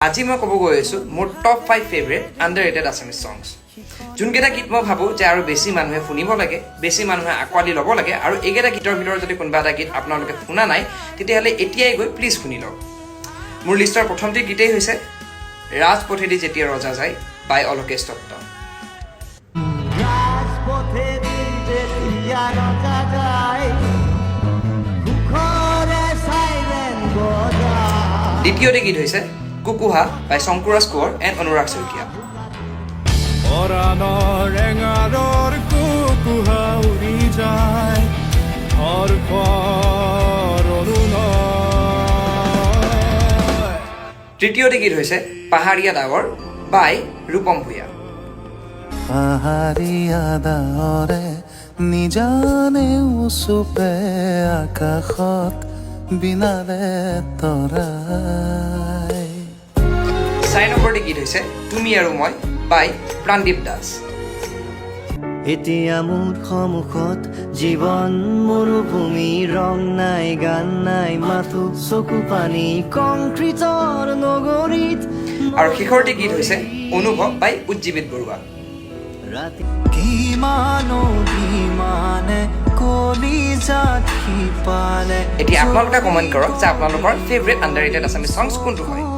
আজি মই ক'ব গৈ আছোঁ মোৰ top 5 favourite underrated Assamese songs যোনকেইটা গীত মই ভাবোঁ যে আৰু বেছি মানুহে শুনিব লাগে বেছি মানুহে আঁকোৱালি ল'ব লাগে আৰু এইকেইটা গীতৰ ভিতৰত যদি কোনোবা এটা গীত আপোনালোকে শুনা নাই তেতিয়াহ'লে এতিয়াই গৈ প্লিজ শুনি লওক মোৰ লিষ্টৰ প্ৰথমটি গীতেই হৈছে ৰাজপথেদি যেতিয়া ৰজা যায় বাই অলকেশ দত্ত দ্বিতীয়টি গীত হৈছে কুকুহা বাই শংকুৰাজ কোঁৱৰ এণ্ড অনুৰাগ শইকীয়া তৃতীয়টি গীত হৈছে পাহাৰীয়া ডাৱৰ বাই ৰূপম ভূঞা পাহাৰীয়া ডাৱৰে নিজানে উচুপে আকাশত বিনাৰে তৰাই 4 নম্বৰটি গীত হৈছে তুমি আৰু মই বাই প্ৰাণদীপ দাস এতিয়া মোৰ সন্মুখত জীৱন মৰুভূমি ৰং নাই গান নাই মাথো চকু পানী কংক্ৰিটৰ নগৰীত আৰু শেষৰটি গীত হৈছে অনুভৱ বাই উজ্জীৱিত বৰুৱা এতিয়া আপোনালোকে কমেণ্ট কৰক যে আপোনালোকৰ ফেভৰেট আণ্ডাৰৰেটেড আছামিজ ছংছ কোনটো হয়